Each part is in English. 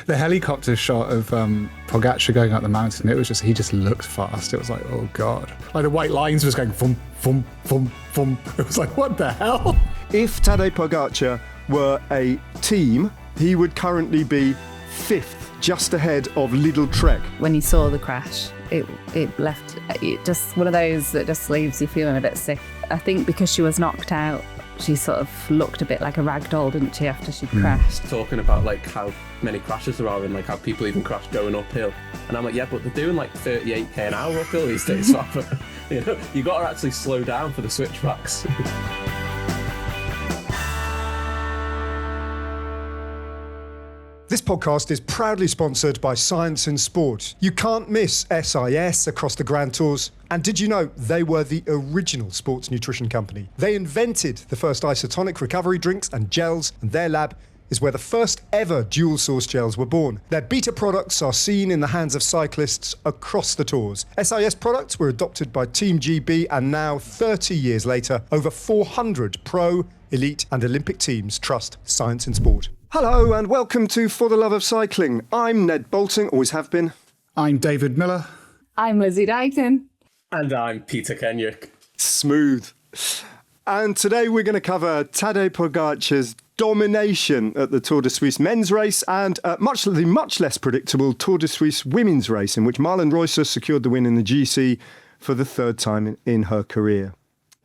The helicopter shot of Pogačar going up the mountain, he just looked fast. It was like, oh God. Like the white lines was going, thump, thump, thump, thump. It was like, what the hell? If Tadej Pogačar were a team, he would currently be 5th, just ahead of Lidl Trek. When you saw the crash, it left it just one of those that just leaves you feeling a bit sick. I think because she was knocked out, she sort of looked a bit like a rag doll, didn't she, after she crashed? Talking about like how many crashes there are and like how people even crash going uphill. And I'm like, yeah, but they're doing like 38k an hour uphill these days. So, you know, you got to actually slow down for the switchbacks. This podcast is proudly sponsored by Science in Sport. You can't miss SIS across the Grand Tours. And did you know they were the original sports nutrition company? They invented the first isotonic recovery drinks and gels, and their lab is where the first ever dual source gels were born. Their beta products are seen in the hands of cyclists across the Tours. SIS products were adopted by Team GB, and now, 30 years later, over 400 pro, elite and Olympic teams trust Science in Sport. Hello and welcome to For the Love of Cycling. I'm Ned Boulting, always have been. I'm David Millar. I'm Lizzie Deignan. And I'm Peter Kennaugh. Smooth. And today we're going to cover Tadej Pogačar's domination at the Tour de Suisse men's race and the much less predictable Tour de Suisse women's race, in which Marlen Reusser secured the win in the GC for the third time in her career.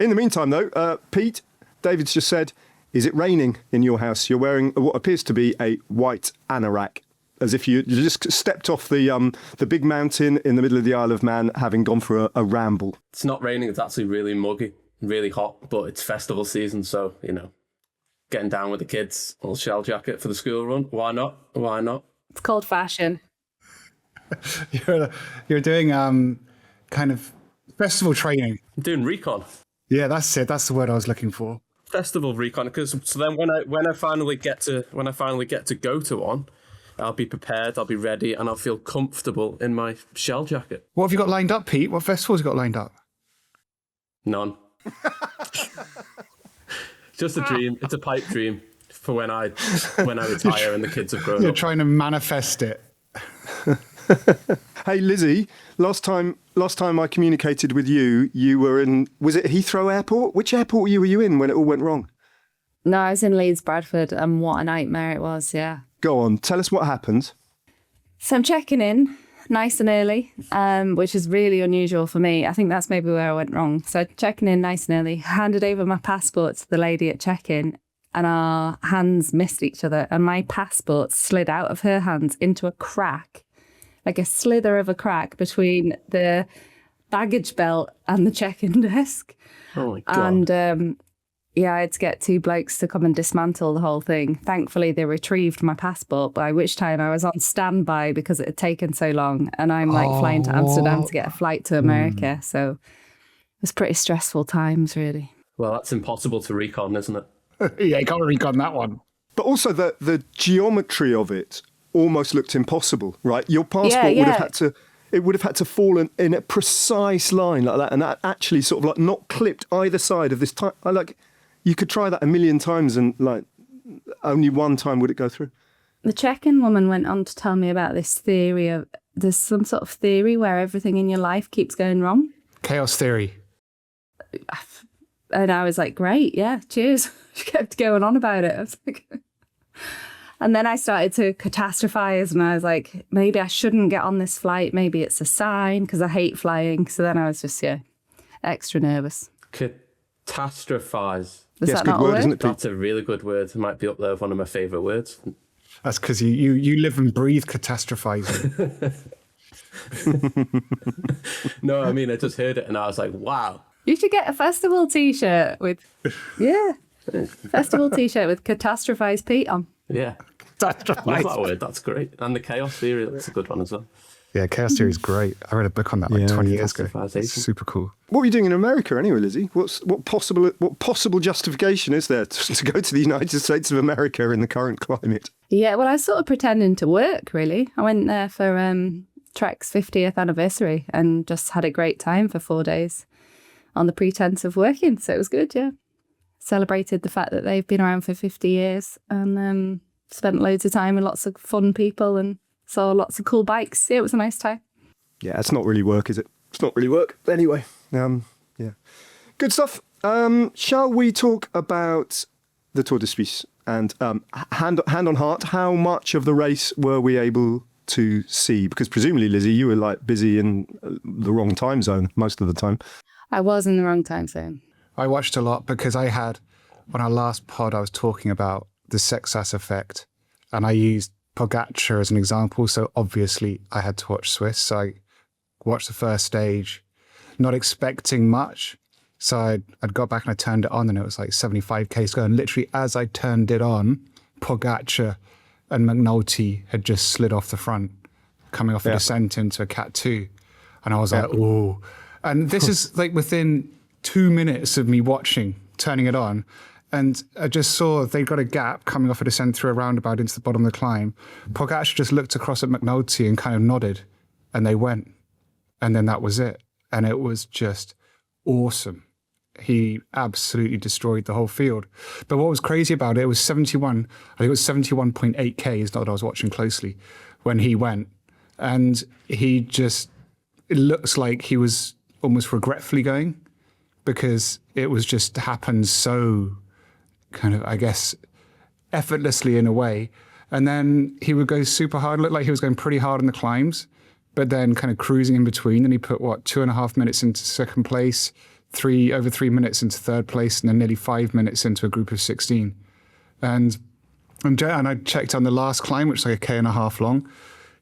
In the meantime, though, Pete, David's just said, is it raining in your house? You're wearing what appears to be a white anorak, as if you just stepped off the big mountain in the middle of the Isle of Man, having gone for a ramble. It's not raining, it's actually really muggy, really hot, but it's festival season, so, you know, getting down with the kids, little shell jacket for the school run. Why not? Why not? It's called fashion. You're doing kind of festival training. I'm doing recon. Yeah, that's it. That's the word I was looking for. Festival recon, because so then when I finally get to go to one, I'll be prepared, I'll be ready, and I'll feel comfortable in my shell jacket. What have you got lined up, Pete? What festivals have you got lined up? None. Just a dream. It's a pipe dream for when I retire and the kids have grown up. You're trying to manifest it. Hey Lizzie, last time I communicated with you, you were in, was it Heathrow Airport? Which airport were you in when it all went wrong? No, I was in Leeds, Bradford, and what a nightmare it was, yeah. Go on, tell us what happened. So I'm checking in nice and early, which is really unusual for me. I think that's maybe where I went wrong. So checking in nice and early, handed over my passport to the lady at check-in, and our hands missed each other, and my passport slid out of her hands into a crack, like a slither of a crack between the baggage belt and the check-in desk. Oh my God. And I had to get two blokes to come and dismantle the whole thing. Thankfully, they retrieved my passport, by which time I was on standby because it had taken so long. And I'm flying to Amsterdam to get a flight to America. So it was pretty stressful times, really. Well, that's impossible to recon, isn't it? Yeah, you can't recon that one. But also the geometry of it almost looked impossible, right? Your passport would have had to fall in a precise line like that, and that actually sort of like not clipped either side of this time. You could try that a million times and like only one time would it go through. The check-in woman went on to tell me about this theory of, there's some sort of theory where everything in your life keeps going wrong. Chaos theory. And I was like, great, yeah, cheers. She kept going on about it. I was like, and then I started to catastrophize, and I was like, maybe I shouldn't get on this flight. Maybe it's a sign, because I hate flying. So then I was just, extra nervous. Catastrophize. Is yes, that good not word, a word? isn't it, Pete? That's a really good word. It might be up there with one of my favourite words. That's because you live and breathe catastrophizing. No, I mean, I just heard it and I was like, wow. You should get a festival t-shirt with, festival t-shirt with Catastrophize Pete on. Yeah. Love that word. That's great. And the chaos theory, that's a good one as well. Yeah, chaos theory is great. I read a book on that 20 years ago. It's super cool. What were you doing in America anyway, Lizzie? What possible justification is there to go to the United States of America in the current climate? Yeah, well, I was sort of pretending to work, really. I went there for Trek's 50th anniversary and just had a great time for 4 days on the pretense of working. So it was good, yeah. Celebrated the fact that they've been around for 50 years and spent loads of time with lots of fun people and saw lots of cool bikes. Yeah, it was a nice time. Yeah, it's not really work, is it? It's not really work. Anyway, yeah. Good stuff. Shall we talk about the Tour de Suisse? And hand on heart, how much of the race were we able to see? Because presumably, Lizzie, you were like busy in the wrong time zone most of the time. I was in the wrong time zone. I watched a lot because I had, on our last pod, I was talking about the Sexas effect, and I used Pogačar as an example. So obviously I had to watch Swiss. So I watched the first stage, not expecting much. So I'd got back and I turned it on, and it was like 75k to go. And literally as I turned it on, Pogačar and McNulty had just slid off the front, coming off a descent into a Cat 2. And I was like, oh. And this is like within 2 minutes of me watching, turning it on. And I just saw they got a gap coming off a descent through a roundabout into the bottom of the climb. Pogačar just looked across at McNulty and kind of nodded, and they went. And then that was it. And it was just awesome. He absolutely destroyed the whole field. But what was crazy about it was 71, I think it was 71.8k, is not what I was watching closely, when he went. And he just, it looks like he was almost regretfully going, because it was just happened so kind of, I guess, effortlessly in a way. And then he would go super hard, looked like he was going pretty hard on the climbs, but then kind of cruising in between. And he put, 2.5 minutes into second place, over 3 minutes into third place, and then nearly 5 minutes into a group of 16. And I checked on the last climb, which is like 1.5 k long.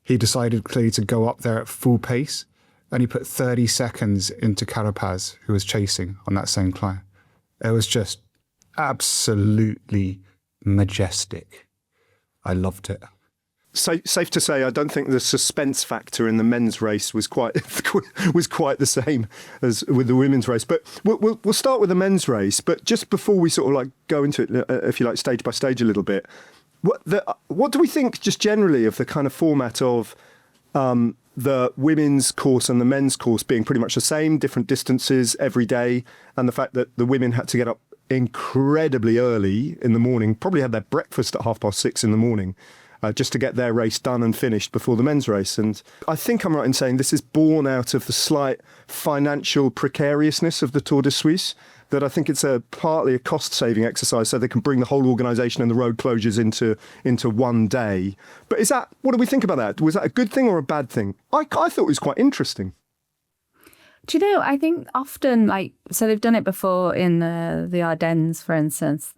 He decided clearly to go up there at full pace, and he put 30 seconds into Carapaz, who was chasing on that same climb. It was just absolutely majestic. I loved it. So, safe to say, I don't think the suspense factor in the men's race was quite the same as with the women's race. But we'll start with the men's race. But just before we sort of like go into it, if you like, stage by stage a little bit, what do we think just generally of the kind of format of the women's course and the men's course being pretty much the same, different distances every day, and the fact that the women had to get up incredibly early in the morning, probably had their breakfast at 6:30 in the morning, just to get their race done and finished before the men's race. And I think I'm right in saying this is born out of the slight financial precariousness of the Tour de Suisse, that I think it's partly a cost-saving exercise so they can bring the whole organisation and the road closures into one day. But what do we think about that? Was that a good thing or a bad thing? I thought it was quite interesting. Do you know, I think often, so they've done it before in the Ardennes, for instance,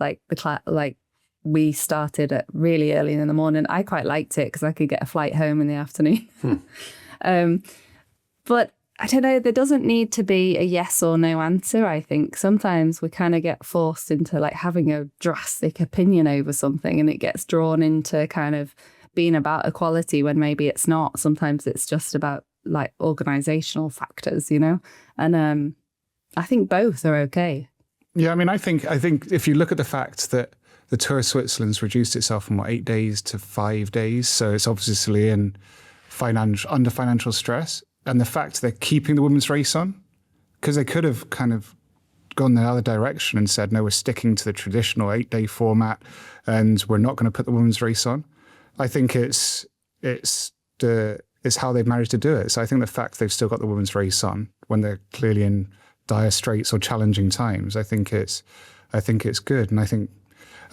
we started at really early in the morning. I quite liked it because I could get a flight home in the afternoon. But I don't know, there doesn't need to be a yes or no answer, I think. Sometimes we kind of get forced into having a drastic opinion over something, and it gets drawn into kind of being about equality when maybe it's not. Sometimes it's just about organisational factors, And I think both are okay. Yeah, I mean, I think if you look at the fact that the Tour of Switzerland's reduced itself from 8 days to 5 days, so it's obviously under financial stress, and the fact they're keeping the women's race on, because they could have kind of gone the other direction and said, no, we're sticking to the traditional 8-day format and we're not going to put the women's race on. I think it's how they've managed to do it. So I think the fact they've still got the women's race on when they're clearly in dire straits or challenging times, I think it's good. And I think,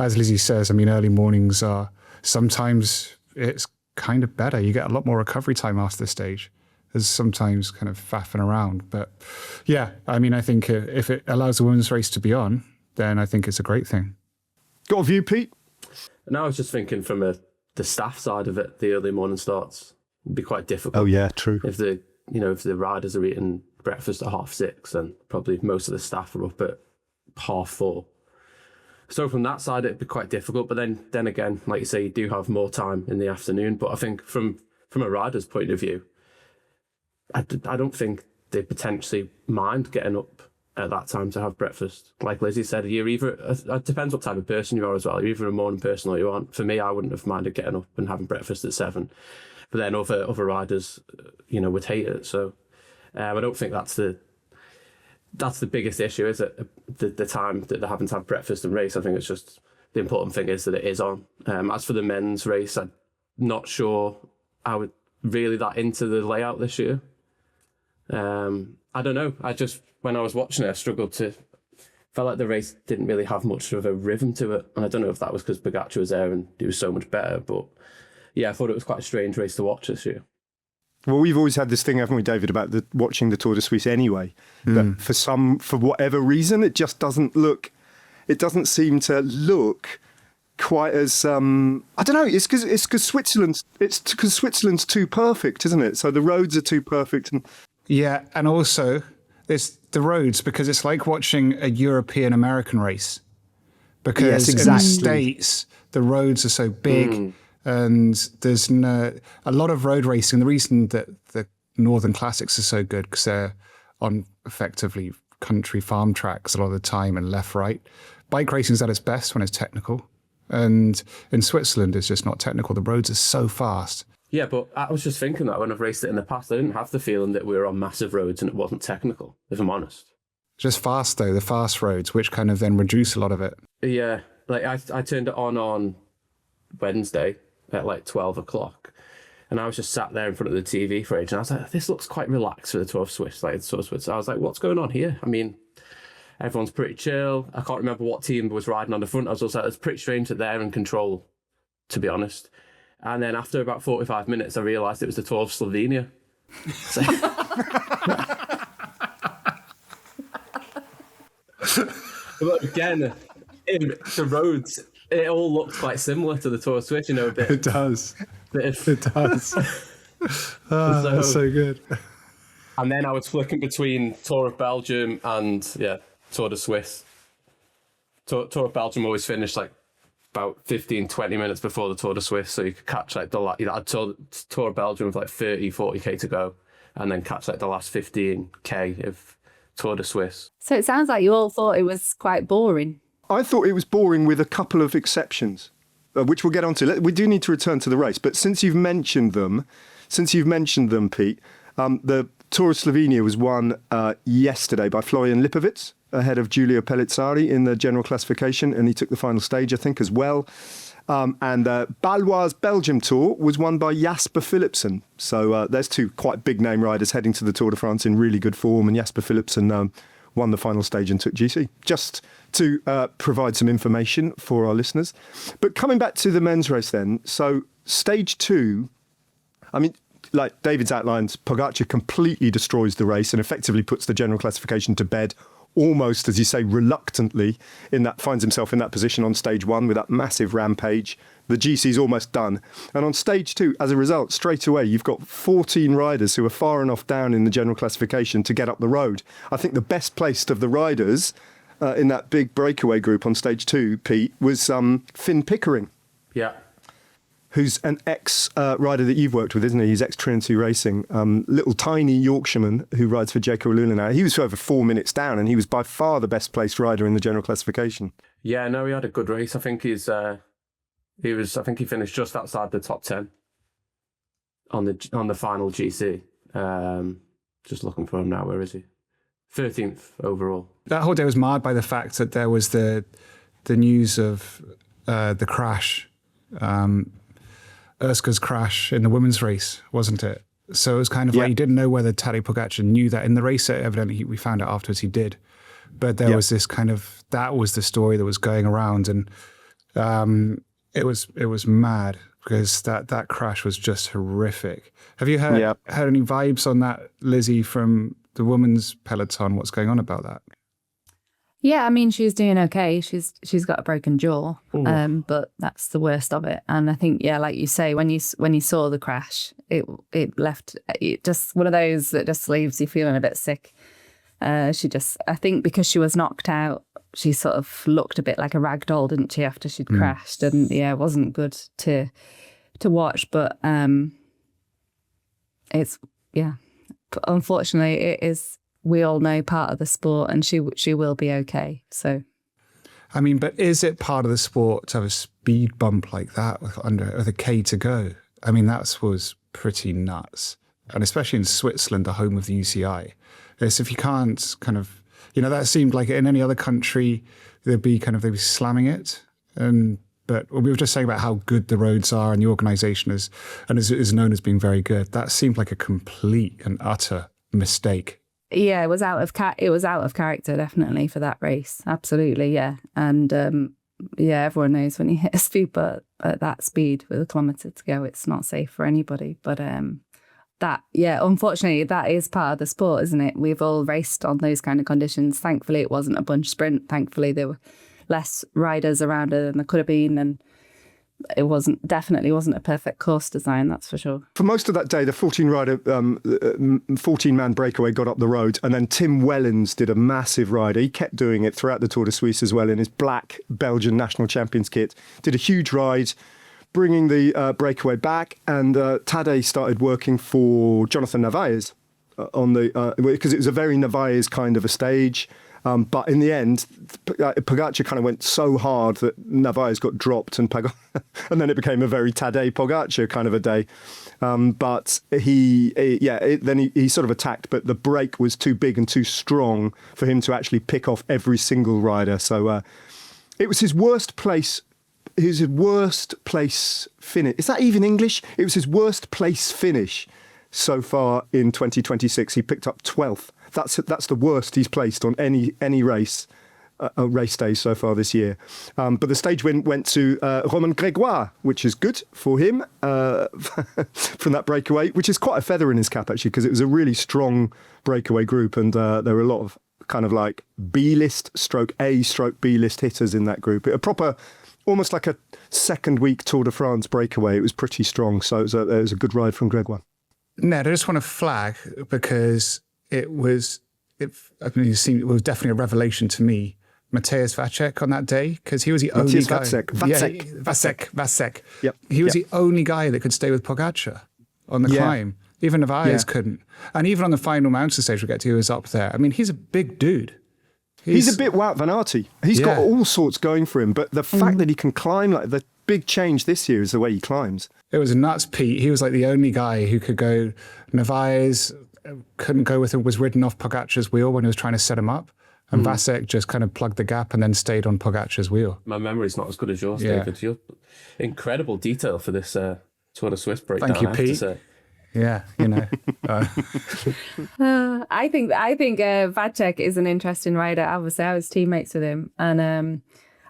as Lizzie says, I mean, early mornings are sometimes it's kind of better. You get a lot more recovery time after the stage. There's sometimes kind of faffing around. But yeah, I mean, I think if it allows the women's race to be on, then I think it's a great thing. Got a view, Pete? No, I was just thinking from the staff side of it, the early morning starts would be quite difficult. Oh yeah, true. If the riders are eating breakfast at 6:30, then probably most of the staff are up at 4:30. So from that side, it'd be quite difficult. But then again, like you say, you do have more time in the afternoon. But I think from a rider's point of view, I don't think they potentially mind getting up at that time to have breakfast. Like Lizzie said, it depends what type of person you are as well. You're either a morning person or you aren't. For me, I wouldn't have minded getting up and having breakfast at 7. But then other riders, would hate it. So I don't think that's the biggest issue, is it? The time that they're having to have breakfast and race. I think it's just the important thing is that it is on. As for the men's race, I'm not sure I would really that into the layout this year. I don't know. When I was watching it, I struggled to. Felt like the race didn't really have much of a rhythm to it, and I don't know if that was because Pogačar was there and he was so much better. But yeah, I thought it was quite a strange race to watch this year. Well, we've always had this thing, haven't we, David, about watching the Tour de Suisse anyway. That for whatever reason, it just doesn't look. It doesn't seem to look quite as I don't know. It's because Switzerland's too perfect, isn't it? So the roads are too perfect. Yeah, and also there's the roads, because it's like watching a European American race. Because Yes, in the exactly. States, the roads are so big and there's a lot of road racing. The reason that the Northern Classics are so good because they're on effectively country farm tracks a lot of the time and left, right. Bike racing is at its best when it's technical. And in Switzerland, it's just not technical. The roads are so fast. Yeah, but I was just thinking that when I've raced it in the past, I didn't have the feeling that we were on massive roads and it wasn't technical, if I'm honest. Just fast, though, the fast roads, which kind of then reduce a lot of it. Yeah, like I turned it on Wednesday at like 12 o'clock, and I was just sat there in front of the TV for ages, and I was like, this looks quite relaxed for the Tour of Swiss, like the Tour of Swiss. I was like, what's going on here? I mean, everyone's pretty chill. I can't remember what team was riding on the front. I was also like, it's pretty strange that they're in control, to be honest. And then after about 45 minutes, I realised it was the Tour of Slovenia. So... But again, the roads, it all looks quite similar to the Tour of Swiss, a bit. It does. It does. That's so good. And then I was flicking between Tour of Belgium and, Tour de Suisse. Tour of Belgium always finished like about 15, 20 minutes before the Tour de Suisse, so you could catch like I'd Tour of Belgium with like 30, 40k to go, and then catch like the last 15k of Tour de Suisse. So it sounds like you all thought it was quite boring. I thought it was boring with a couple of exceptions, which we'll get onto. We do need to return to the race, but since you've mentioned them, Pete, the Tour of Slovenia was won yesterday by Florian Lipovic ahead of Giulio Pellizzari in the general classification, and he took the final stage, I think, as well. And Balois Belgium Tour was won by Jasper Philipsen. So there's two quite big name riders heading to the Tour de France in really good form, and Jasper Philipsen won the final stage and took GC. Just to provide some information for our listeners. But coming back to the men's race then, so stage 2, I mean, like David's outlined, Pogačar completely destroys the race and effectively puts the general classification to bed, almost, as you say, reluctantly, finds himself in that position on stage 1 with that massive rampage. The GC's almost done. And on stage 2, as a result, straight away, you've got 14 riders who are far enough down in the general classification to get up the road. I think the best placed of the riders in that big breakaway group on stage 2, Pete, was Finn Pickering. Yeah. Who's an ex-rider that you've worked with, isn't he? He's ex-Trinity Racing. Little tiny Yorkshireman who rides for Jayco Alula now. He was over 4 minutes down, and he was by far the best placed rider in the general classification. Yeah, no, he had a good race. I think he finished just outside the top 10 on the final GC. Just looking for him now. Where is he? 13th overall. That whole day was marred by the fact that there was the news of the crash. Erska's crash in the women's race, wasn't it? So it was kind of like you didn't know whether Tadej Pogačar knew that in the race. Evidently, we found out afterwards he did. But there was this kind of, that was the story that was going around, and it was mad because that crash was just horrific. Have you heard any vibes on that, Lizzie, from the women's peloton? What's going on about that? Yeah, I mean, she's doing okay. She's got a broken jaw, but that's the worst of it. And I think, like you say, when you saw the crash, it left it just one of those that just leaves you feeling a bit sick. I think because she was knocked out, she sort of looked a bit like a rag doll, didn't she, after she'd crashed? And it wasn't good to watch. But unfortunately, it is. We all know part of the sport, and she will be okay. So, I mean, but is it part of the sport to have a speed bump like that with a K to go? I mean, that was pretty nuts, and especially in Switzerland, the home of the UCI. It's if you can't kind of, that seemed like in any other country they'd be slamming it, But we were just saying about how good the roads are and the organisation is known as being very good. That seemed like a complete and utter mistake. Yeah, it was out of character, definitely, for that race. Absolutely, yeah. And everyone knows when you hit a speed bump at that speed with a kilometre to go, it's not safe for anybody. But unfortunately, that is part of the sport, isn't it? We've all raced on those kind of conditions. Thankfully, it wasn't a bunch sprint. Thankfully, there were less riders around it than there could have been, and it definitely wasn't a perfect course design, that's for sure. For most of that day, the 14-man breakaway got up the road, and then Tim Wellens did a massive rider. He kept doing it throughout the Tour de Suisse as well in his black Belgian national champions kit. Did a huge ride, bringing the breakaway back, and Tadej started working for Jonathan Narvaez on the because it was a very Narvaez kind of a stage. But in the end, Pogačar kind of went so hard that Narvaez got dropped, and then it became a very Tadej Pogačar kind of a day. But he sort of attacked, but the break was too big and too strong for him to actually pick off every single rider. So it was his worst place. His worst place finish. Is that even English? It was his worst place finish so far in 2026. He picked up 12th. That's the worst he's placed on any race day so far this year. But the stage win went to Romain Grégoire, which is good for him from that breakaway, which is quite a feather in his cap, actually, because it was a really strong breakaway group, and there were a lot of kind of like B-list stroke A stroke B-list hitters in that group. A proper, almost like a second week Tour de France breakaway. It was pretty strong, so it was a good ride from Grégoire. Ned, I just want to flag, because it was definitely a revelation to me, Mathias Vacek on that day, because he was the only guy. Vacek. Yep. He was the only guy that could stay with Pogačar on the climb. Even Narvaez couldn't. And even on the final mountain stage we get to, he was up there. I mean, he's a big dude. He's a bit Wout van Aert. He's got all sorts going for him, but the fact that he can climb, like the big change this year is the way he climbs. It was nuts, Pete. He was like the only guy who could go. Narvaez couldn't go with him, was ridden off Pogačar's wheel when he was trying to set him up. And Vacek just kind of plugged the gap and then stayed on Pogačar's wheel. My memory's not as good as yours, David. You're incredible detail for this Tour de Suisse breakdown. Thank you, Pete. Yeah, you know. I think Vacek is an interesting rider. Obviously, I was teammates with him, and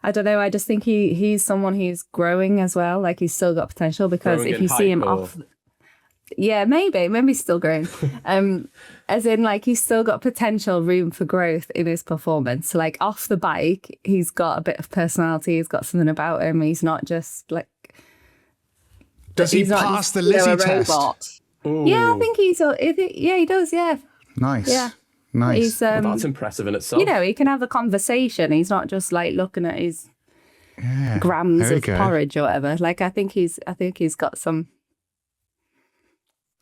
I don't know. I just think he's someone who's growing as well. Like, he's still got potential, because if you see him off. Yeah, maybe he's still growing. As in, like, he's still got potential, room for growth in his performance. Like, off the bike, he's got a bit of personality. He's got something about him. He's not just like. Does he pass the Lizzie test? Robot. Yeah, I think he does. Yeah. Nice. Yeah. Nice. He's, that's impressive in itself. You know, he can have a conversation. He's not just like looking at his grams of porridge or whatever. Like, I think he's got some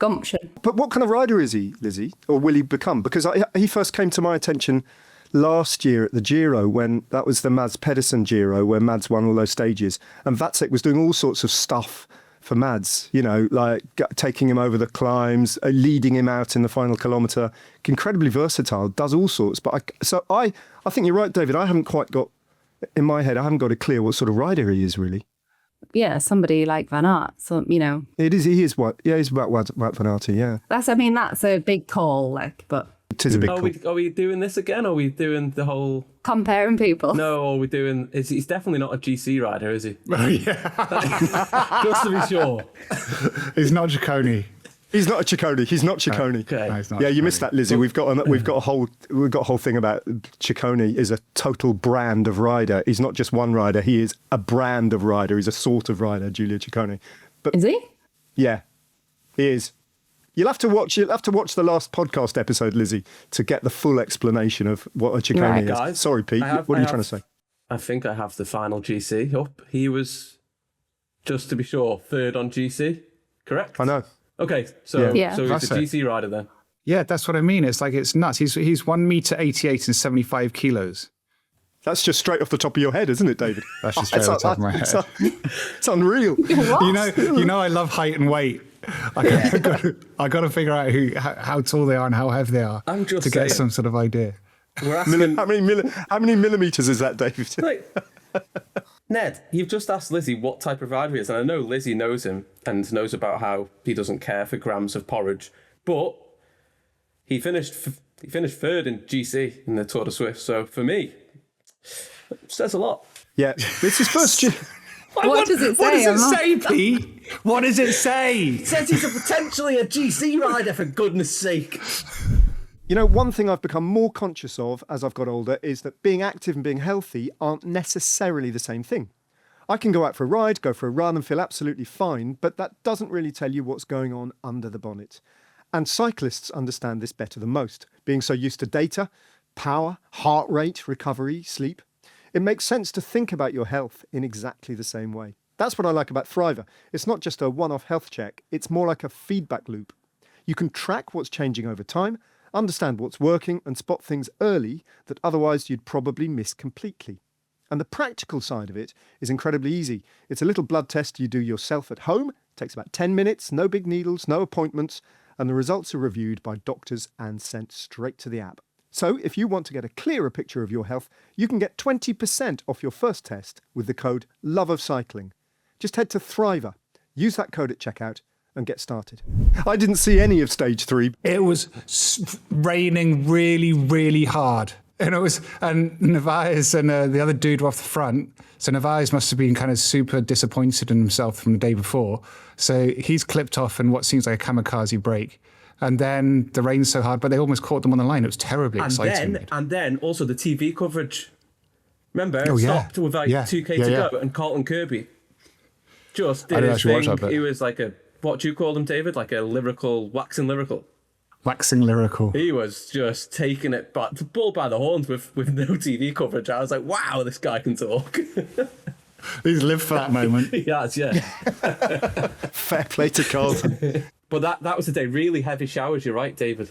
gumption. But what kind of rider is he, Lizzie, or will he become? Because he first came to my attention last year at the Giro, when that was the Mads Pedersen Giro, where Mads won all those stages, and Vacek was doing all sorts of stuff for Mads, you know, like taking him over the climbs, leading him out in the final kilometre. Incredibly versatile, does all sorts. But I think you're right, David. I haven't quite got, in my head, I haven't got it clear what sort of rider he is, really. Yeah, somebody like Van Aert. So, you know. He's about Wout van Aert, yeah. That's a big call, like, but. It is a big call. Are we doing this again? Are we doing the whole... Comparing people? No, are we doing... He's definitely not a GC rider, is he? Oh, yeah. Just to be sure. He's not Ciccone. He's not a Ciccone. He's not Ciccone. Okay. No, he's not Yeah, you Ciccone. missed that, Lizzie. We've got a whole thing about Ciccone is a total brand of rider. He's not just one rider. He is a brand of rider. He's a sort of rider, Giulio Ciccone. But Is he? yeah, he is. You'll have to watch the last podcast episode, Lizzie, to get the full explanation of what a Ciccone Right. is. Guys, Sorry, Pete. What are you trying to say? I think I have the final GC up. He was, just to be sure, third on GC, correct? I know. Okay, so Yeah. he's That's a it. GC rider then. Yeah, that's what I mean. It's like, it's nuts. He's 1 meter 88 and 75 kilos. That's just straight off the top of your head, isn't it, David? That's just straight off the top of my head. It's unreal. You know, I love height and weight. I got to figure out how tall they are and how heavy they are I'm just to get saying. some sort of idea. We're asking... How many millimeters is that, David? Like, Ned, you've just asked Lizzie what type of rider he is, and I know Lizzie knows him and knows about how he doesn't care for grams of porridge, but he finished third in GC in the Tour de Suisse, so for me, it says a lot. Yeah, it's his first year. What does it say? What does it say, Pete? What does it say? It says he's potentially a GC rider, for goodness sake. You know, one thing I've become more conscious of as I've got older is that being active and being healthy aren't necessarily the same thing. I can go out for a ride, go for a run and feel absolutely fine, but that doesn't really tell you what's going on under the bonnet. And cyclists understand this better than most, being so used to data, power, heart rate, recovery, sleep. It makes sense to think about your health in exactly the same way. That's what I like about Thriver. It's not just a one-off health check, it's more like a feedback loop. You can track what's changing over time, understand what's working and spot things early that otherwise you'd probably miss completely. And the practical side of it is incredibly easy. It's a little blood test you do yourself at home. It takes about 10 minutes, no big needles, no appointments, and the results are reviewed by doctors and sent straight to the app. So if you want to get a clearer picture of your health, you can get 20% off your first test with the code LOVEOFCYCLING. Just head to Thriver, use that code at checkout, and get started. I didn't see any of stage 3. It was raining really, really hard. And Narvaez and the other dude were off the front. So Narvaez must have been kind of super disappointed in himself from the day before. So he's clipped off in what seems like a kamikaze break. And then the rain's so hard, but they almost caught them on the line. It was terribly exciting. And then also the TV coverage. Remember, it Oh, yeah. stopped with like Yeah. 2K Yeah, to yeah. go, and Carlton Kirby just I did didn't his actually watch thing. that bit. He was like a, what do you call him, David? Like a waxing lyrical. Waxing lyrical. He was just taking it back, the bull by the horns with no TV coverage. I was like, wow, this guy can talk. He's lived for that moment. He has, yeah. Fair play to Carlton. But that was the day. Really heavy showers, you're right, David.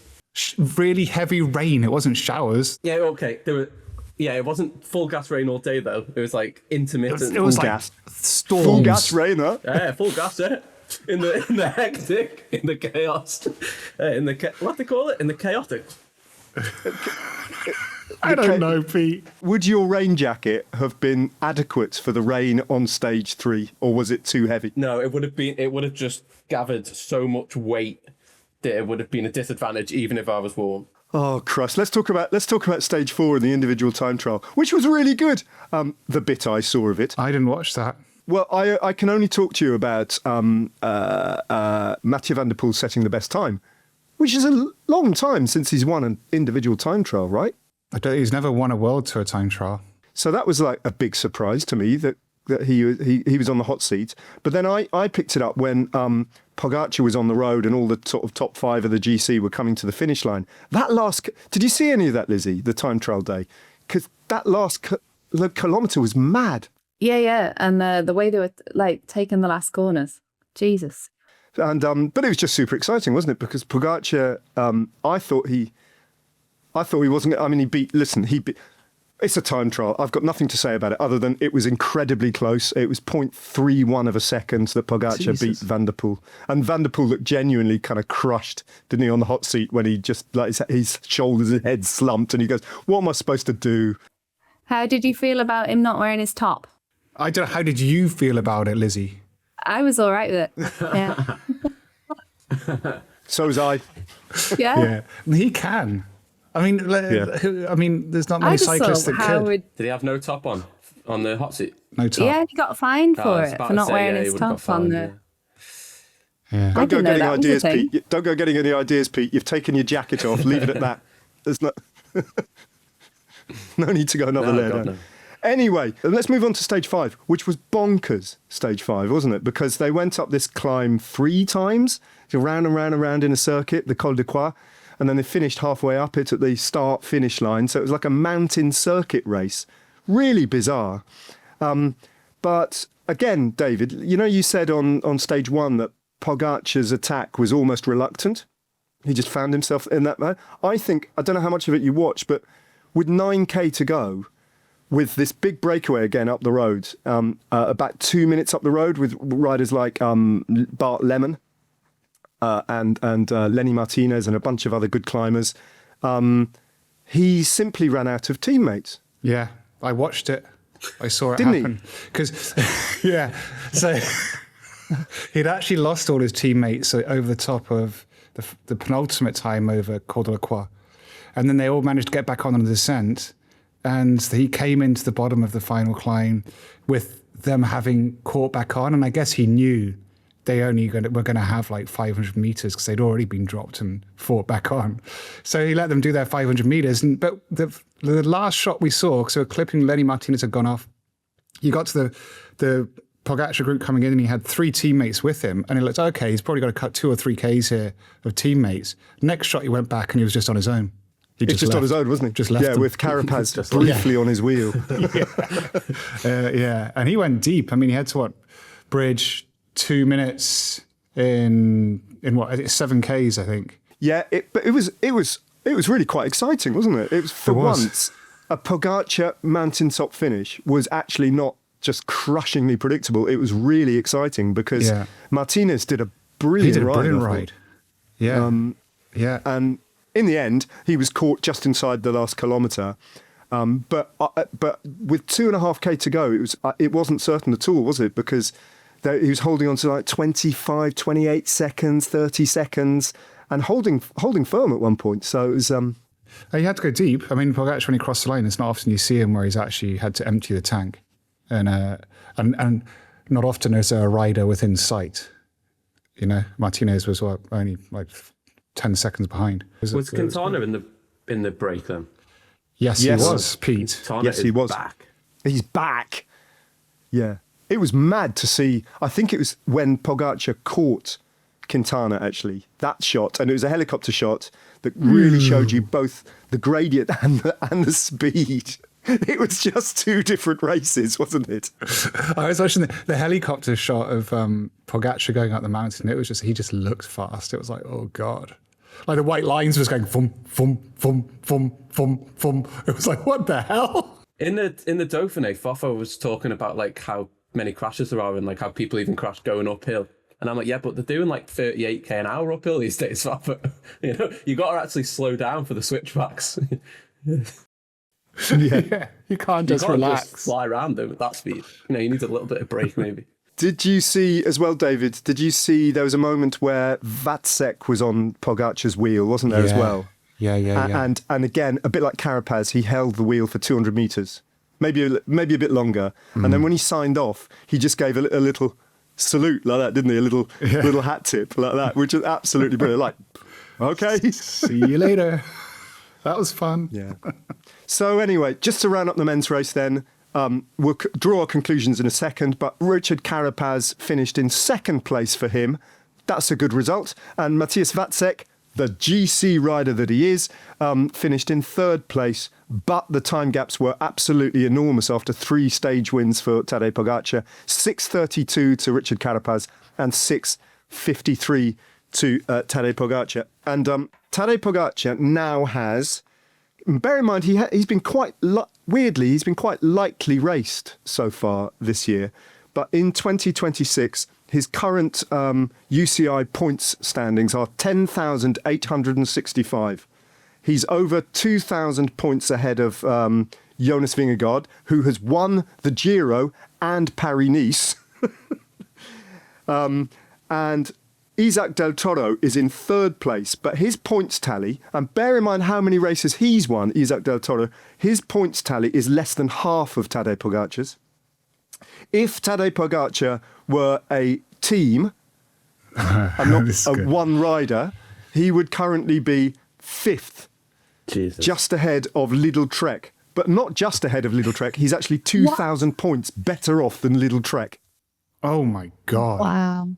Really heavy rain. It wasn't showers. Yeah, okay. It wasn't full gas rain all day, though. It was like intermittent. It was Full like gas. storms. Full gas rain, huh? Yeah, full gas, yeah. In the hectic, in the chaos, what do they call it? In the chaotic. I don't know, Pete. Would your rain jacket have been adequate for the rain on stage 3, or was it too heavy? No, it would have just gathered so much weight that it would have been a disadvantage even if I was warm. Oh Christ! Let's talk about stage 4 in the individual time trial, which was really good. The bit I saw of it. I didn't watch that. Well, I can only talk to you about Mathieu van der Poel setting the best time, which is a long time since he's won an individual time trial, right? He's never won a World Tour time trial. So that was like a big surprise to me that he was on the hot seat. But then I picked it up when Pogačar was on the road and all the sort of top 5 of the GC were coming to the finish line. Did you see any of that, Lizzie, the time trial day? Because that last kilometre was mad. Yeah. And the way they were like taking the last corners. Jesus. And but it was just super exciting, wasn't it? Because Pogačar, I thought he wasn't. I mean, he beat. It's a time trial. I've got nothing to say about it other than it was incredibly close. It was 0.31 of a second that Pogačar beat Van der Poel, and Van der Poel looked genuinely kind of crushed, didn't he, on the hot seat when he just like his shoulders and head slumped, and he goes, "What am I supposed to do?" How did you feel about him not wearing his top? I don't know. How did you feel about it, Lizzie? I was all right with it. Yeah. So was I. Yeah. He can. I mean, there's not many cyclists that could. Did he have no top on the hot seat? No top. Yeah, he got fined for it for not wearing his he would have top got on fined, the. Yeah. Don't go didn't know getting that was a ideas, thing. Pete. Don't go getting any ideas, Pete. You've taken your jacket off. Leave it at that. There's no need to go another layer down. No. Anyway, let's move on to stage 5, which was bonkers, stage 5, wasn't it? Because they went up this climb 3 times, round and round and round in a circuit, the Col de Croix, and then they finished halfway up it at the start-finish line. So it was like a mountain circuit race. Really bizarre. But again, David, you said on stage 1 that Pogačar's attack was almost reluctant. He just found himself in that mode. I don't know how much of it you watched, but with 9K to go, with this big breakaway again up the road, about 2 minutes up the road with riders like Bart Lemon and Lenny Martinez and a bunch of other good climbers, he simply ran out of teammates. Yeah, I watched it. I saw it Didn't he? happen. Because, yeah, so he'd actually lost all his teammates over the top of the penultimate time over Col de la Croix. And then they all managed to get back on the descent. And he came into the bottom of the final climb with them having caught back on. And I guess he knew they were going to have like 500 meters because they'd already been dropped and fought back on. So he let them do their 500 meters. But the last shot we saw, because they were clipping, Lenny Martinez had gone off. You got to the Pogačar group coming in and he had 3 teammates with him. And he looked, okay, he's probably got to cut 2 or 3 Ks here of teammates. Next shot, he went back and he was just on his own. He's just on his own, wasn't he? Just left them. With Carapaz briefly on his wheel. Yeah. And he went deep. I mean, he had to, bridge 2 minutes in 7 Ks, I think. Yeah, but it was really quite exciting, wasn't it? It was once a Pogačar mountaintop finish was actually not just crushingly predictable. It was really exciting because Martinez did a brilliant ride. Yeah. Yeah. And in the end, he was caught just inside the last kilometre. But with 2.5K to go, it wasn't certain at all, was it? Because he was holding on to like 25, 28 seconds, 30 seconds, and holding firm at one point. So it was. He had to go deep. I mean, Pogačar, when he crossed the line, it's not often you see him where he's actually had to empty the tank, and not often is there a rider within sight. You know, Martinez was only like 10 seconds behind. Was Quintana in the break then? Yes, he was, Pete. Quintana yes, he was. Back. He's back. Yeah. It was mad to see. I think it was when Pogačar caught Quintana, actually, that shot. And it was a helicopter shot that really showed you both the gradient and the speed. It was just 2 different races, wasn't it? I was watching the helicopter shot of Pogačar going up the mountain. It was just, he just looked fast. It was like, oh, God. Like the white lines was going, fum, fum, fum, fum, fum, fum. It was like, what the hell? In the Dauphiné, Fofo was talking about like how many crashes there are and like how people even crash going uphill. And I'm like, yeah, but they're doing like 38k an hour uphill these days, Fofo. You know, you got to actually slow down for the switchbacks. Yeah, you can't just relax. Just fly around them at that speed. You know, you need a little bit of break maybe. Did you see as well, David? Did you see there was a moment where Vacek was on Pogačar's wheel, wasn't there as well? Yeah. And again, a bit like Carapaz, he held the wheel for 200 meters, maybe a bit longer. And then when he signed off, he just gave a little salute like that, didn't he? A little hat tip like that, which is absolutely brilliant. Like, okay, see you later. That was fun. Yeah. So anyway, just to round up the men's race then, we'll draw our conclusions in a second, but Richard Carapaz finished in 2nd place for him. That's a good result. And Mathias Vacek, the GC rider that he is, finished in 3rd place, but the time gaps were absolutely enormous after 3 stage wins for Tadej Pogačar, 6:32 to Richard Carapaz and 6:53 to Tadej Pogačar. And Tadej Pogačar now has, bear in mind, he's been quite, weirdly, he's been quite lightly raced so far this year. But in 2026, his current UCI points standings are 10,865. He's over 2,000 points ahead of Jonas Vingegaard, who has won the Giro and Paris-Nice. And Isaac Del Toro is in 3rd place, but his points tally, and bear in mind how many races he's won, Isaac Del Toro, his points tally is less than half of Tadej Pogačar's. If Tadej Pogačar were a team and not a one rider, he would currently be 5th, just ahead of Lidl Trek. But not just ahead of Lidl Trek, he's actually 2,000 points better off than Lidl Trek. Oh my God. Wow.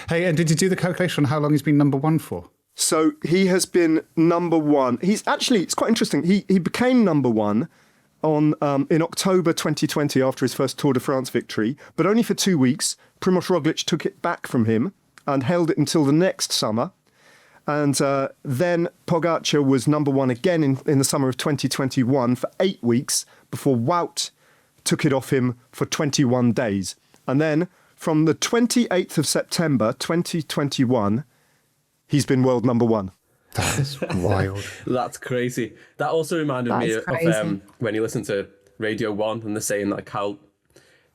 Hey, and did you do the calculation on how long he's been number 1 for? So he has been number 1. He's actually, it's quite interesting. He became number 1 in October 2020 after his first Tour de France victory, but only for 2 weeks. Primož Roglič took it back from him and held it until the next summer. And then Pogačar was number 1 again in the summer of 2021 for 8 weeks before Wout took it off him for 21 days. And then from the 28th of September 2021, he's been world number 1. That's wild. That's crazy. That also reminded me of when you listen to Radio 1 and they're saying like how,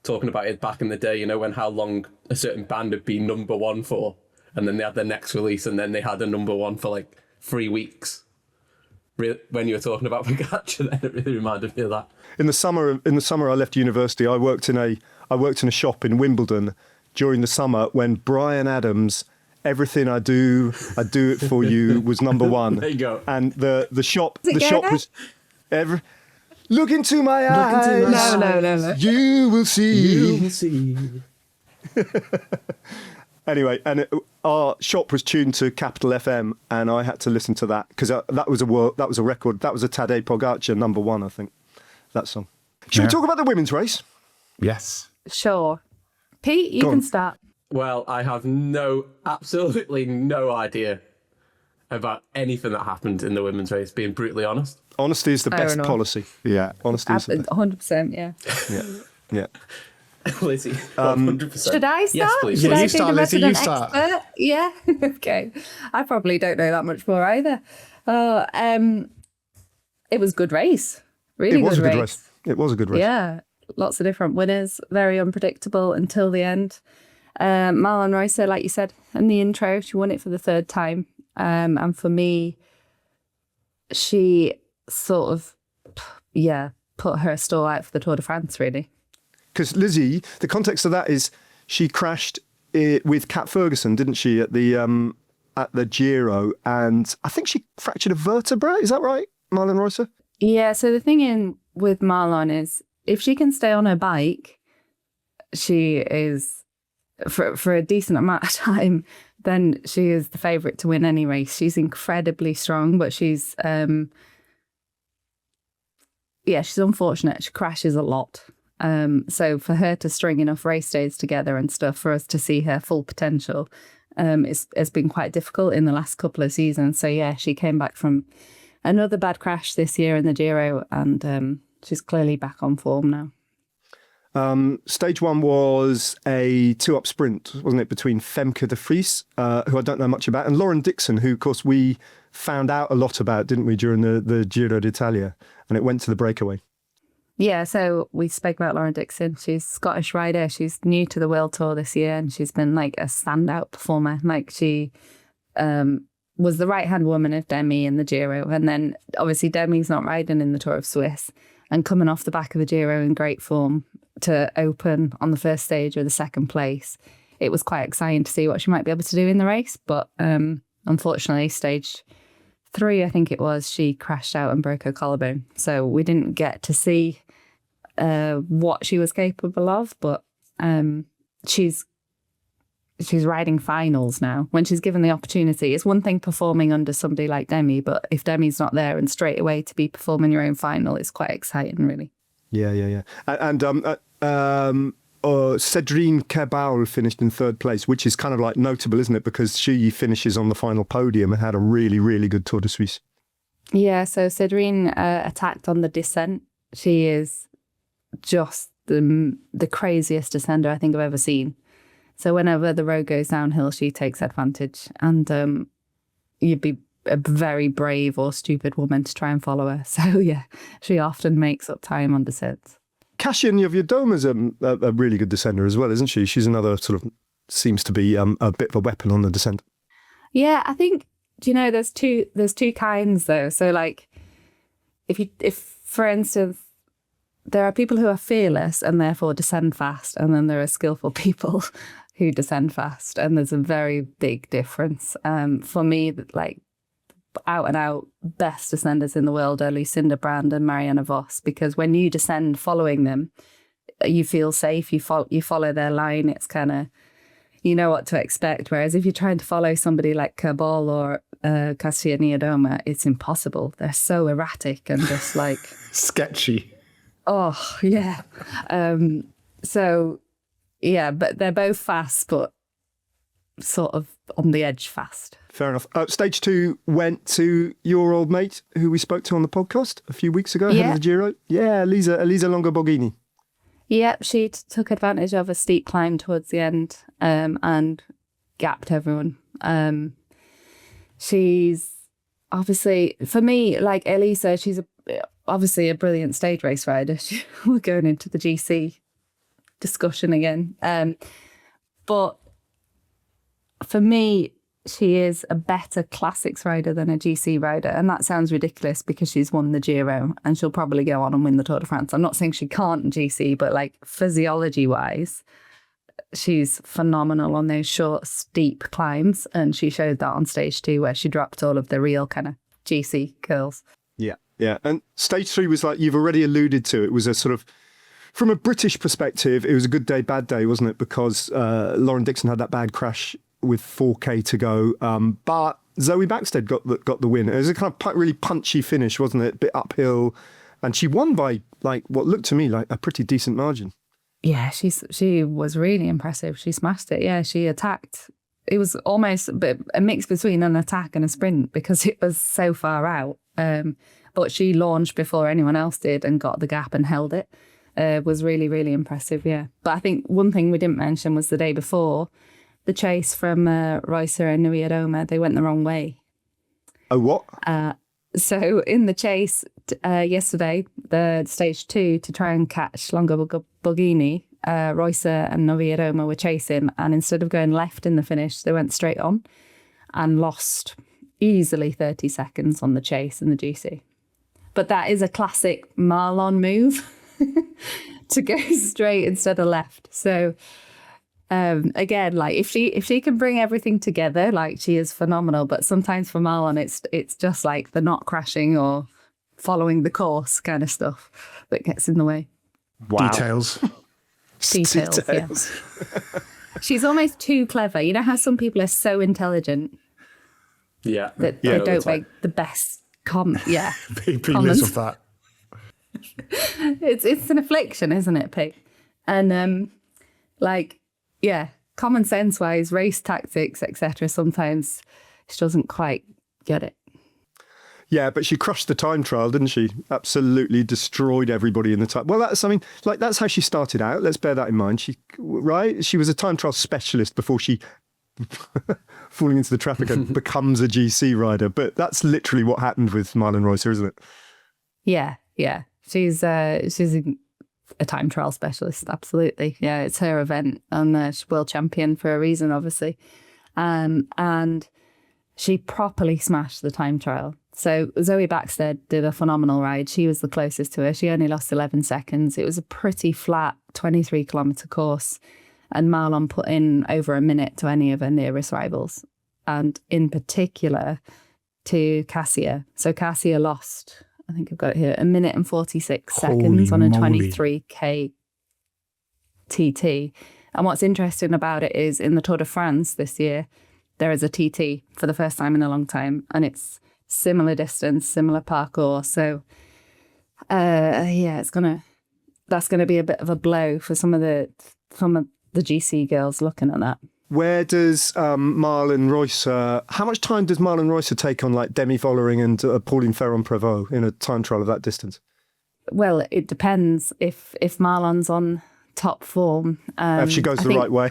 talking about it back in the day, when how long a certain band had been number one for, and then they had their next release and then they had a number one for like 3 weeks. When you were talking about Pogačar, then it really reminded me of that. In the summer I left university, I worked in a shop in Wimbledon during the summer when Bryan Adams' "Everything I Do it for you" was number one. There you go. And the shop was look into my eyes. No. You will see. You will see. Anyway, and our shop was tuned to Capital FM, and I had to listen to that because that was a record. That was a Tadej Pogačar number one, I think. That song. Should we talk about the women's race? Yes. Sure. Pete, you can start. Well, I have absolutely no idea about anything that happened in the women's race, being brutally honest. Honesty is the best enough. policy. Yeah, honesty is the best. 100%, yeah. Yeah. Lizzie, 100%. Should I start? Yes, please. Should Yeah, I you be start, the Lizzie, you resident start. expert? Yeah, okay. I probably don't know that much more either. It was a good race. Really It was good a good race. race. It was a good race. Yeah, lots of different winners, very unpredictable until the end. Marlen Reusser, like you said in the intro, she won it for the third time. And for me, she sort of, put her stall out for the Tour de France, really. Because Lizzie, the context of that is she crashed with Kat Ferguson, didn't she, at the Giro, and I think she fractured a vertebra. Is that right, Marlen Reusser? Yeah, so the thing with Marlen is if she can stay on her bike, she is, for a decent amount of time, then she is the favourite to win any race. She's incredibly strong, but she's unfortunate. She crashes a lot. So for her to string enough race days together and stuff for us to see her full potential, it's been quite difficult in the last couple of seasons. So yeah, she came back from another bad crash this year in the Giro, and she's clearly back on form now. Stage one was a 2-up sprint, wasn't it, between Femke de Vries, who I don't know much about, and Lauren Dickson, who, of course, we found out a lot about, didn't we, during the Giro d'Italia, and it went to the breakaway. Yeah, so we spoke about Lauren Dickson. She's a Scottish rider. She's new to the World Tour this year, and she's been like a standout performer. Like she was the right-hand woman of Demi in the Giro, and then obviously Demi's not riding in the Tour of Suisse, and coming off the back of the Giro in great form to open on the first stage or the second place. It was quite exciting to see what she might be able to do in the race, but unfortunately, stage 3, I think it was, she crashed out and broke her collarbone. So we didn't get to see what she was capable of, but she's riding finals now when she's given the opportunity. It's one thing performing under somebody like Demi, but if Demi's not there and straight away to be performing your own final, it's quite exciting, really. Yeah. And Cédrine Kerbaol finished in third place, which is kind of like notable, isn't it? Because she finishes on the final podium and had a really, really good Tour de Suisse. Yeah, so Cédrine attacked on the descent. She is just the craziest descender I think I've ever seen. So whenever the road goes downhill, she takes advantage. And you'd be a very brave or stupid woman to try and follow her. So yeah, she often makes up time on descents. Kasia Niewiadoma-Phinney's a really good descender as well, isn't she? She's another sort of, seems to be a bit of a weapon on the descent. Yeah, I think, there's two kinds though. So like, if for instance, there are people who are fearless and therefore descend fast, and then there are skillful people who descend fast, and there's a very big difference. For me, like, out and out best descenders in the world are Lucinda Brand and Marianne Vos, because when you descend following them, you feel safe. You follow their line. It's kind of, you know what to expect. Whereas if you're trying to follow somebody like Kerbaol or Kasia Niewiadoma, it's impossible. They're so erratic and just like Sketchy. Oh yeah. So yeah, but they're both fast, but sort of on the edge fast. Fair enough. Stage 2 went to your old mate, who we spoke to on the podcast a few weeks ago, ahead of the Giro. Yeah, Elisa Longo Borghini. Yep, she took advantage of a steep climb towards the end and gapped everyone. She's obviously, for me, like Elisa, she's obviously a brilliant stage race rider. We're going into the GC discussion again. But for me, she is a better classics rider than a GC rider. And that sounds ridiculous because she's won the Giro and she'll probably go on and win the Tour de France. I'm not saying she can't in GC, but like physiology-wise, she's phenomenal on those short, steep climbs. And she showed that on stage 2 where she dropped all of the real kind of GC curls. Yeah, yeah. And stage 3 was like you've already alluded to. It was a sort of, from a British perspective, it was a good day, bad day, wasn't it? Because Lauren Dickson had that bad crash with 4K to go. But Zoe Bäckstedt got the win. It was a kind of really punchy finish, wasn't it? A bit uphill. And she won by like what looked to me like a pretty decent margin. Yeah, she was really impressive. She smashed it. Yeah, she attacked. It was almost a mix between an attack and a sprint because it was so far out. But she launched before anyone else did and got the gap and held it. Was really, really impressive, yeah. But I think one thing we didn't mention was the day before, the chase from Reusser and Niewiadoma, they went the wrong way. Oh, what? So in the chase yesterday, the stage 2, to try and catch Longo Borghini, Reusser and Niewiadoma were chasing, and instead of going left in the finish, they went straight on and lost easily 30 seconds on the chase in the GC. But that is a classic Marlen move. To go straight instead of left. So again, like if she can bring everything together, like she is phenomenal. But sometimes for Marlen, it's just like the not crashing or following the course kind of stuff that gets in the way. Wow. Details. Details. Yeah. She's almost too clever. You know how some people are so intelligent Yeah. that they don't make the best Yeah. Be less of that. It's an affliction, isn't it, Pig? And common sense wise, race tactics, etc. Sometimes she doesn't quite get it. Yeah, but she crushed the time trial, didn't she? Absolutely destroyed everybody in the time. Well, that's how she started out. Let's bear that in mind. She was a time trial specialist before she, falling into the traffic, and becomes a GC rider. But that's literally what happened with Marlen Reusser, isn't it? Yeah. She's a time trial specialist, absolutely. Yeah, it's her event, and she's world champion for a reason, obviously. And she properly smashed the time trial. So Zoe Bäckstedt did a phenomenal ride. She was the closest to her. She only lost 11 seconds. It was a pretty flat 23-kilometre course, and Marlen put in over a minute to any of her nearest rivals, and in particular to Kasia. So Kasia lost, I think I've got it here, 1 minute and 46 seconds on a 23k TT. And what's interesting about it is in the Tour de France this year, there is a TT for the first time in a long time, and it's similar distance, similar parcours. So, that's gonna be a bit of a blow for some of the GC girls looking at that. Where does Marlen Reusser, how much time does Marlen Reusser take on like Demi Vollering and Pauline Ferrand-Prévot in a time trial of that distance? Well, it depends if Marlen's on top form. If she goes the right way,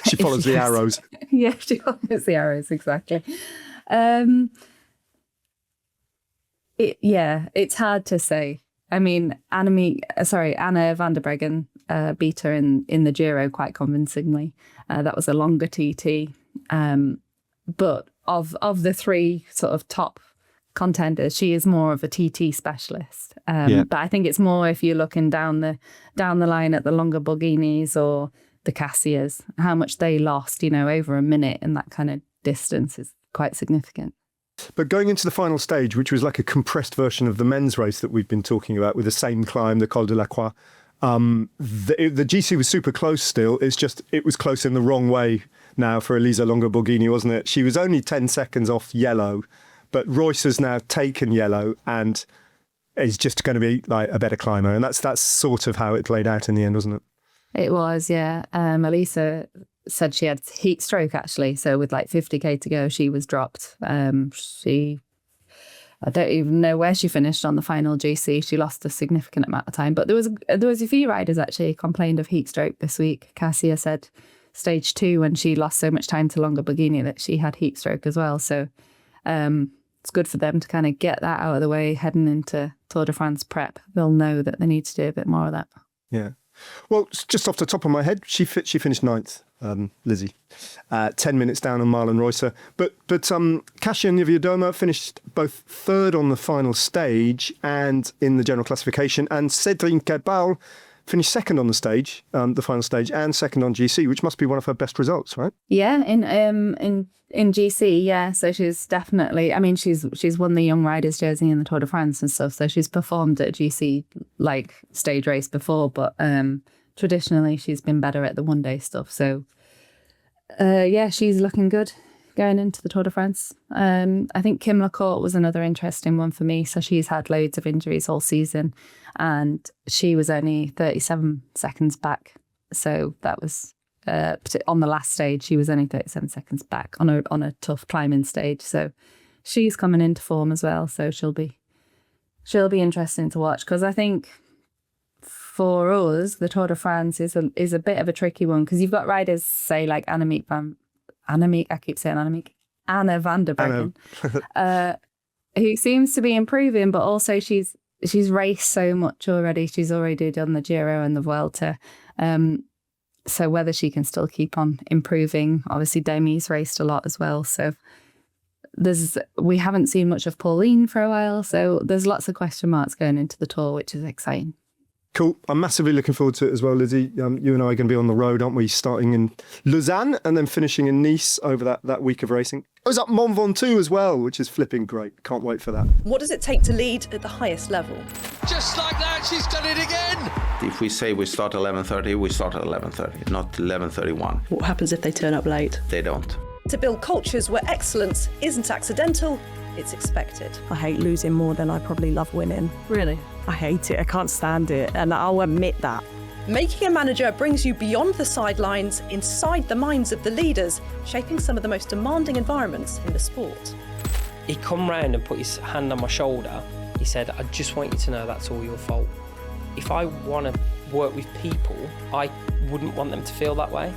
she follows the arrows. Yeah, she follows the arrows, exactly. It's hard to say. I mean, Anna van der Breggen beat her in the Giro quite convincingly. That was a longer TT. But of the three sort of top contenders, she is more of a TT specialist. But I think it's more if you're looking down the line at the Longo Borghinis or the Kasias, how much they lost, over a minute in that kind of distance is quite significant. But going into the final stage, which was like a compressed version of the men's race that we've been talking about with the same climb, the Col de la Croix, the GC was super close still. It's just, it was close in the wrong way now for Elisa Longo Borghini, wasn't it? She was only 10 seconds off yellow, but Reusser's now taken yellow and is just going to be like a better climber. And that's sort of how it played out in the end, wasn't it? It was, yeah. Elisa said she had heat stroke, actually. So with like 50k to go, she was dropped. I don't even know where she finished on the final GC. She lost a significant amount of time. But there was a few riders actually complained of heat stroke this week. Kasia said stage 2 when she lost so much time to Longo Borghini that she had heat stroke as well. So it's good for them to kind of get that out of the way heading into Tour de France prep. They'll know that they need to do a bit more of that. Yeah. Well, just off the top of my head, she finished ninth, Lizzie, 10 minutes down on Marlen Reusser. But Kasia Niewiadoma finished both third on the final stage and in the general classification, and Cédrine Kerbaol finished second on the stage, the final stage, and second on GC, which must be one of her best results, right? Yeah, in GC, yeah. So she's definitely, I mean, she's won the Young Riders jersey in the Tour de France and stuff. So she's performed at a GC like stage race before, but traditionally she's been better at the one day stuff. So yeah, she's looking good going into the Tour de France. I think Kim Lacourt was another interesting one for me. So she's had loads of injuries all season, and she was only 37 seconds back. So that was on the last stage, she was only 37 seconds back on a tough climbing stage. So she's coming into form as well. So she'll be interesting to watch, because I think for us, the Tour de France is a bit of a tricky one, because you've got riders, say, like Anna van der Breggen, who seems to be improving, but also she's raced so much already. She's already done the Giro and the Vuelta. So whether she can still keep on improving. Obviously, Demi's raced a lot as well. So we haven't seen much of Pauline for a while. So there's lots of question marks going into the Tour, which is exciting. Cool. I'm massively looking forward to it as well, Lizzie. You and I are going to be on the road, aren't we? Starting in Lausanne and then finishing in Nice over that week of racing. I was up Mont Ventoux as well, which is flipping great. Can't wait for that. What does it take to lead at the highest level? Just like that, she's done it again. If we say we start at 11:30, we start at 11:30, not 11:31. What happens if they turn up late? They don't. To build cultures where excellence isn't accidental, it's expected. I hate losing more than I probably love winning. Really? I hate it. I can't stand it. And I'll admit that. Making a Manager brings you beyond the sidelines, inside the minds of the leaders, shaping some of the most demanding environments in the sport. He come round and put his hand on my shoulder. He said, I just want you to know that's all your fault. If I want to work with people, I wouldn't want them to feel that way.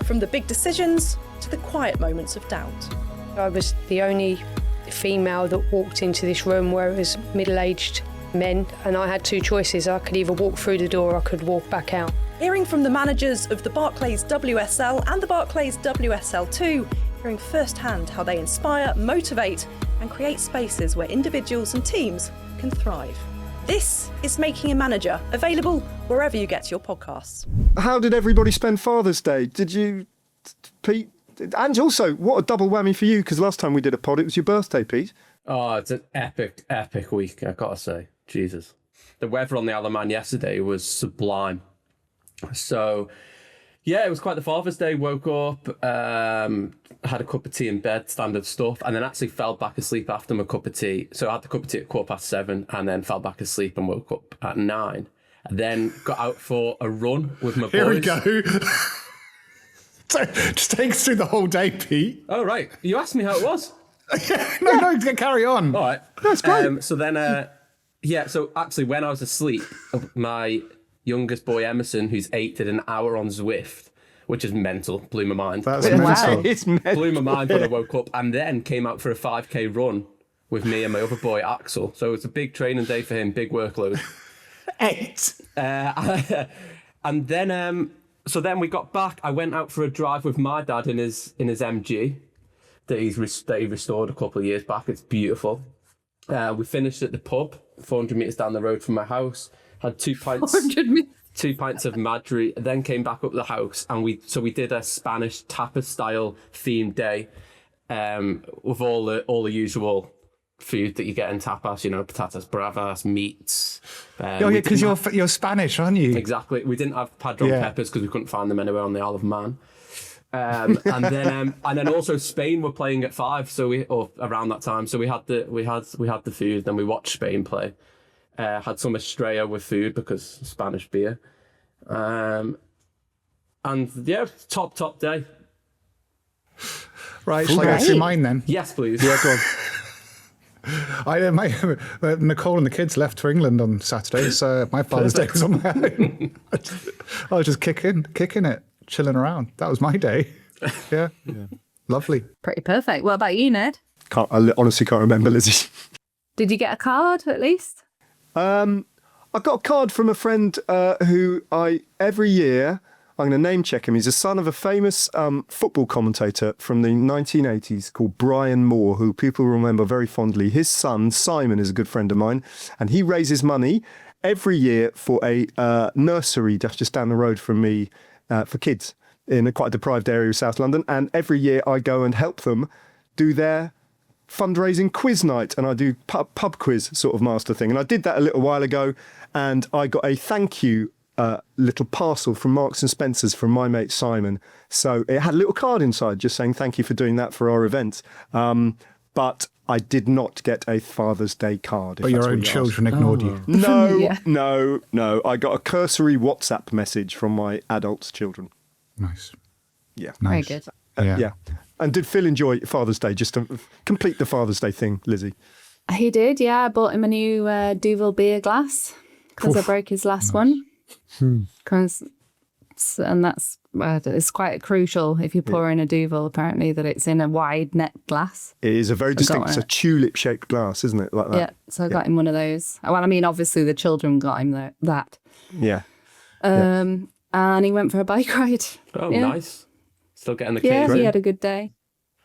From the big decisions to the quiet moments of doubt. I was the only female that walked into this room where it was middle-aged men, and I had two choices. I could either walk through the door or I could walk back out. Hearing from the managers of the Barclays WSL and the Barclays WSL2, hearing firsthand how they inspire, motivate and create spaces where individuals and teams can thrive. This is Making a Manager, available wherever you get your podcasts. How did everybody spend Father's Day? Did you, Pete? And also, what a double whammy for you, because last time we did a pod, it was your birthday, Pete. Oh, it's an epic week, I gotta say. Jesus. The weather on the Isle of Man yesterday was sublime. So, yeah, it was quite the Father's Day. Woke up, had a cup of tea in bed, standard stuff, and then actually fell back asleep after my cup of tea. So I had the cup of tea at 7:15 and then fell back asleep and woke up at 9. And then got out for a run with my boys. Here we go. Just take us through the whole day, Pete. Oh, right. You asked me how it was. No, carry on. All right. That's great. So then, so actually when I was asleep, my youngest boy, Emerson, who's 8, did an hour on Zwift, which is mental. Blew my mind. That's mental. It's mental. Blew my mind when I woke up, and then came out for a 5K run with me and my other boy, Axel. So it was a big training day for him, big workload. 8. And then, so then we got back. I went out for a drive with my dad in his MG that he restored a couple of years back. It's beautiful. We finished at the pub, 400 metres down the road from my house. Had 2 pints. 400 meters. 2 pints of Madri, then came back up the house, and we did a Spanish tapas style themed day, with all the usual food that you get in tapas, patatas bravas, meats. Because you're Spanish, aren't you? Exactly. We didn't have padron peppers because we couldn't find them anywhere on the Isle of Man. And then also Spain were playing at 5, or around that time. So we had the food. Then we watched Spain play. Had some Estrella with food because Spanish beer. And yeah, top day. Right, shall I go through mine then? Yes, please. Yeah, go on. Nicole and the kids left for England on Saturday, so my Father's Day was on my own. I was just kicking it, chilling around. That was my day. Yeah. Lovely. Pretty perfect. What about you, Ned? I honestly can't remember, Lizzie. Did you get a card at least? I got a card from a friend who every year, I'm going to name check him. He's a son of a famous football commentator from the 1980s called Brian Moore, who people remember very fondly. His son, Simon, is a good friend of mine, and he raises money every year for a nursery just down the road from me for kids in a quite deprived area of South London. And every year I go and help them do their fundraising quiz night, and I do pub quiz sort of master thing. And I did that a little while ago, and I got a thank you little parcel from Marks and Spencer's from my mate Simon. So it had a little card inside just saying thank you for doing that for our event. But I did not get a Father's Day card. But your own children ignored you. No. I got a cursory WhatsApp message from my adults' children. Nice. Yeah. Nice. Very good. Yeah. And did Phil enjoy Father's Day, just to complete the Father's Day thing, Lizzie? He did, yeah. I bought him a new Duvel beer glass because I broke his last one. And that's it's quite crucial if you pour in a Duvel, apparently, that it's in a wide neck glass. It is a very distinct, it's a tulip-shaped glass, isn't it? Like that. Yeah, so I got him one of those. Well, I mean, obviously the children got him that. Yeah. And he went for a bike ride. Oh, nice. Still getting the kids. kids. He had a good day.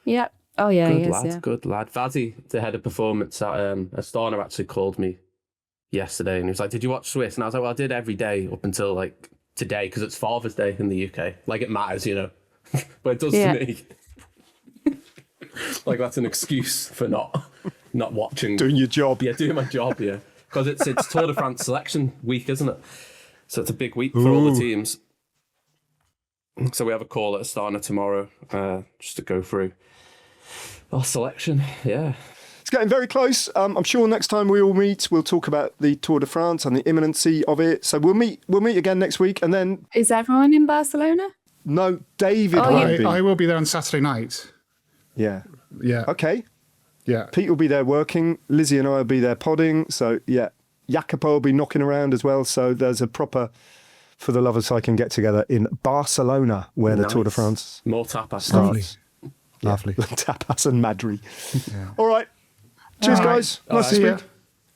Yep. Oh, yeah, good he is, lad, yeah. Good lad. Vazzy, the head of performance at Astana, actually called me yesterday and he was like, did you watch Swiss? And I was like, well, I did every day up until like today because it's Father's Day in the UK. Like it matters, you know. But it does to me. Like that's an excuse for not watching. Doing your job. Yeah, doing my job, yeah. Because it's Tour de France selection week, isn't it? So it's a big week for all the teams. So we have a call at Astana tomorrow just to go through our selection. Yeah. It's getting very close. I'm sure next time we all meet, we'll talk about the Tour de France and the imminency of it. So we'll meet again next week, and then... Is everyone in Barcelona? No, David won't be. I will be there on Saturday night. Yeah. Yeah. Okay. Yeah. Pete will be there working. Lizzie and I will be there podding. So, yeah. Jacopo will be knocking around as well. So there's a proper... For the Lovers Cycling get together in Barcelona, where the Tour de France more tapas starts. Lovely. Tapas and Madry. Yeah. All right. Cheers, guys. Nice to speak.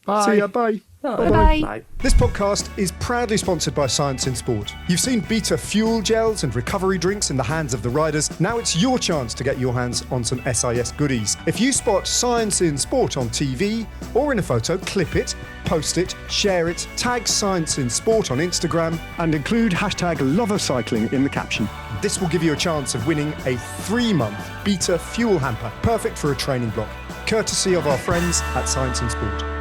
Bye. See ya. Bye. Bye. This podcast is proudly sponsored by Science in Sport. You've seen Beta fuel gels and recovery drinks in the hands of the riders. Now it's your chance to get your hands on some SIS goodies. If you spot Science in Sport on TV or in a photo, clip it, post it, share it, tag Science in Sport on Instagram, and include #LoverCycling in the caption. This will give you a chance of winning a 3-month Beta fuel hamper, perfect for a training block, courtesy of our friends at Science in Sport.